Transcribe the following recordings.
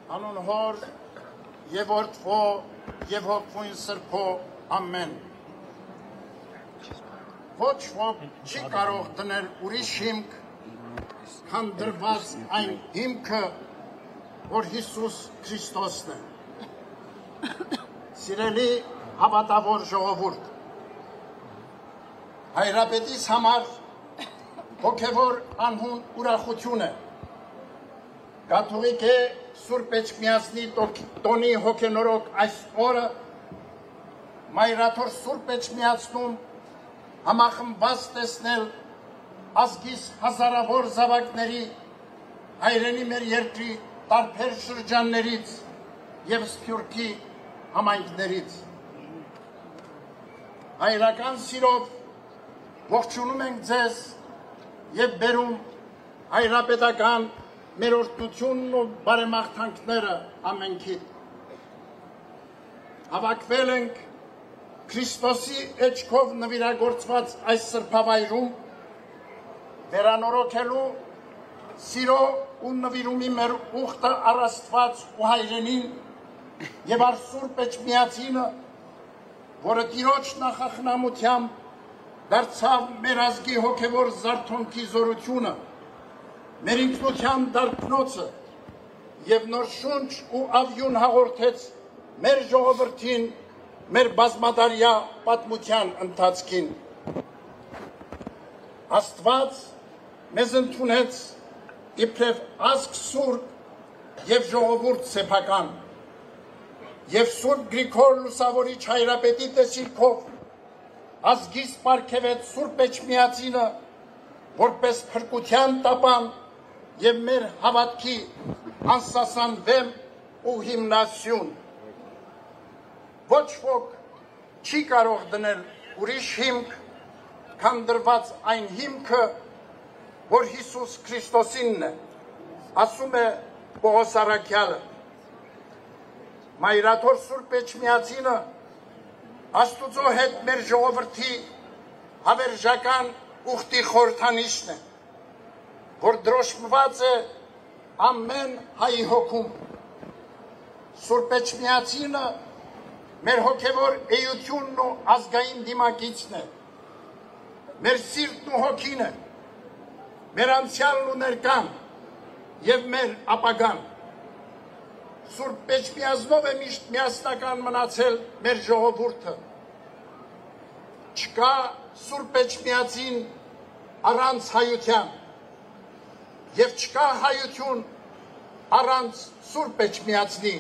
Անուն հոր եւ որդվո եւ հոգուն սրբո ամեն ոչ ոք չի կարող դնել ուրիշ հիմք քան դրված այն հիմքը որ Հիսուս Քրիստոսն է սիրելի հավատավոր ժողովուրդ հայրապետիս համար հոգևոր անհուն ուրախություն է կաթողիկ է Սուրբ Էջմիածնի տոնի հոգենորոք այս օրը մայրաթոր Սուրբ Էջմիածնում համախմբված տեսնել ազգիս հազարավոր զավակների հայրենի մեր երկրի տարբեր շրջաններից եւ Սփյուռքի համայնքներից հայրական սիրով ողջունում ենք ձեզ եւ բերում հայրապետական մեր օրհնությունն ու բարեմաղթանքները ամենքիդ հավաքվել ենք Քրիստոսի էջքով նվիրագործված այս սրբավայրում վերանորոգելու սիրո ու նվիրումի մեր ուխտը առ Աստված ու հայրենին եւ առ Սուրբ Էջմիածինը որը Տիրոջ նախախնամությամբ դարձավ մեր ազգի հոգևոր զարթոնքի զորությունը մեր ինքնության դարբնոցը եւ նոր շունչ ու ավյուն հաղորդեց մեր ժողովրդին մեր բազմադարյա պատմության ընթացքին Աստված մեզ ընդունեց իբրև ազգ սուրբ եւ ժողովուրդ սեփական եւ Սուրբ Գրիգոր Լուսավորիչ հայրապետի տեսիլքով ազգիս պարգևեց Սուրբ Էջմիածինը որպես փրկության տապան եւ մեր հավատքի անսասան վեմ ու հիմնասյուն ոչ ոք չի կարող դնել ուրիշ հիմք քան դրված այն հիմքը որ Հիսուս Քրիստոսինն է ասում է Պողոս առաքյալը մայրաթոր Սուրբ Էջմիածինը Աստուծո հետ մեր ժողովրդի հավերժական ուխտի խորհրդանիշն է որ դրոշմված է ամեն հայի հոգում Սուրբ Էջմիածինը մեր հոգևոր էությունն ու ազգային դիմակիցն է մեր սիրտն ու հոգին է մեր անցյալն ու ներկան եւ մեր ապագան Սուրբ Էջմիածնով է միշտ միասնական մնացել մեր ժողովուրդը չկա Սուրբ Էջմիածին առանց հայության եւ չկա հայություն առանց Սուրբ Էջմիածնի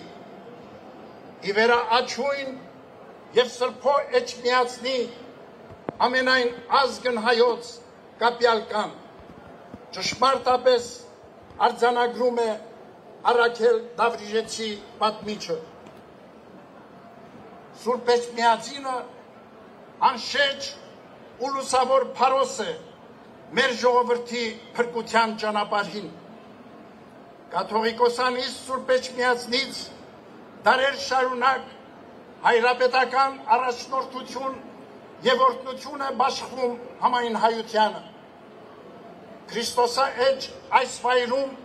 ի վերաաչույն եւ Սրբո Էջմիածնի ամենայն ազգն հայոց կապյալ կան ճշմարտապես արձանագրում է Առաքել Դավրիժեցի պատմիչը Սուրբ Էջմիածինը անշեջ ու լուսավոր փարոս է մեր ժողովրդի փրկության ճանապարհին կաթողիկոսանից Սուրբ Էջմիածնից դարեր շարունակ հայրապետական առաջնորդություն եւ օրհնություն է բաշխվում համայն հայությանը Քրիստոսաէջ այս վայրում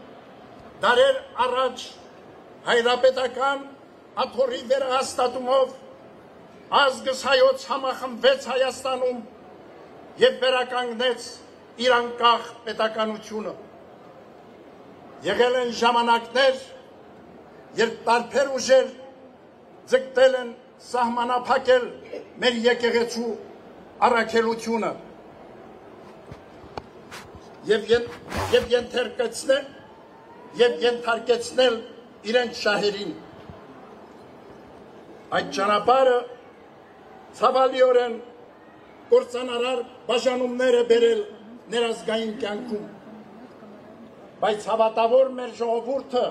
դարեր առաջ հայրապետական աթոռի վերահաստատումով ազգս հայոց համախմբվեց Հայաստանում եւ վերականգնեց իր անկախ պետականությունը եղել են ժամանակներ երբ տարբեր ուժեր ձգտել են սահմանափակել մեր եկեղեցու առաքելությունը եւ ենթարկեցնել իրենց շահերին այդ ճանապարհը ցավալիորեն կործանարար բաժանումներ է բերել ներազգային կյանքում բայց հավատավոր մեր ժողովուրդը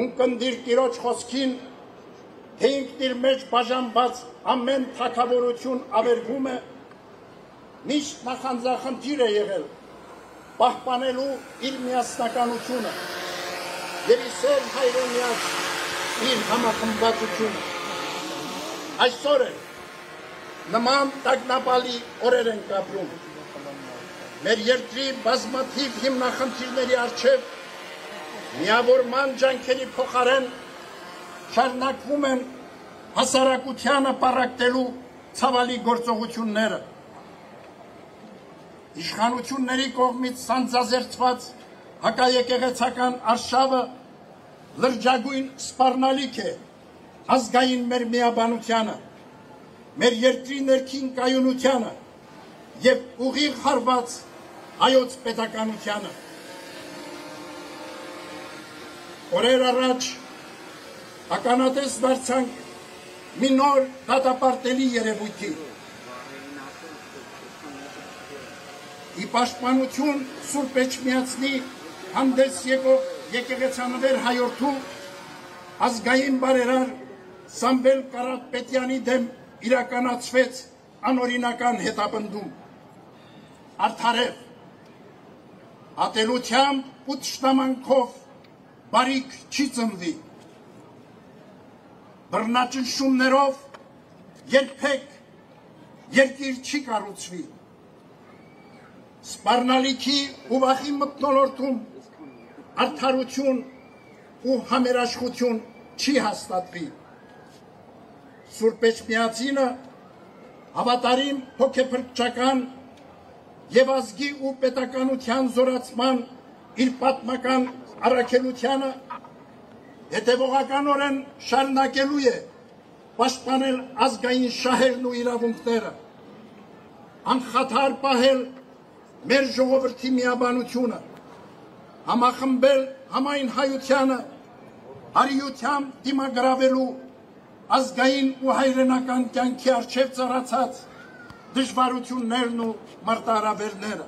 ունկնդիր Տիրոջ խոսքին թե ինքն իր մեջ բաժանված ամեն թագավորություն ավերվում է միշտ նախանձախնդիր է եղել պահպանելու իր միասնականությունը եւ իսեր հայրենիաց իր համախմբվածությունը այսօր է նման տագնապալի օրեր ենք ապրում մեր երկրի բազմաթիվ հիմնախնդիրների առջև միավորման ջանքերի փոխարեն շարունակվում են հասարակությանը պառակտելու ցավալի գործողությունները։ Իշխանությունների կողմից սանձազերծված հակաեկեղեցական արշավը լրջագույն սպառնալիք է ազգային մեր միաբանությանը, մեր երկրի ներքին կայունությանը և ուղիղ հարված հայոց պետականությանը։ Օրեր առաջ ականատես դարձանք մի նոր դատապարտելի երևույթի։ Ի պաշտպանություն Սուրբ Էջմիածնի հանդես եկող եկեղեցանվեր հայորդու ազգային բարերար Սամվել Կարապետյանի դեմ իրականացվեց անօրինական հետապնդում։ Արդարև, ատելությամբ ու թշնամանքով բարիք չի ծնվի։ Բռնաճնշումներով երբեք երկիր չի կառուցվի։ Սպառնալիքի ու վախի մթնոլորտում արդարություն ու համերաշխություն չի հաստատվի։ Սուրբ Էջմիածինը հավատարիմ հոգեփրկչական և ազգի ու պետականության զորացման իր պատմական առաքելությանը հետևողականորեն շարունակելու է պաշտպանել ազգային շահերն ու իրավունքները, անխաթար պահել մեր ժողովրդի միաբանությունը, համախմբել համայն հայությանը, հարիությամբ դիմագրավելու ազգային ու հայրենական կյանքի առջև ծառացած դժվարություններն ու մարտահրավերները։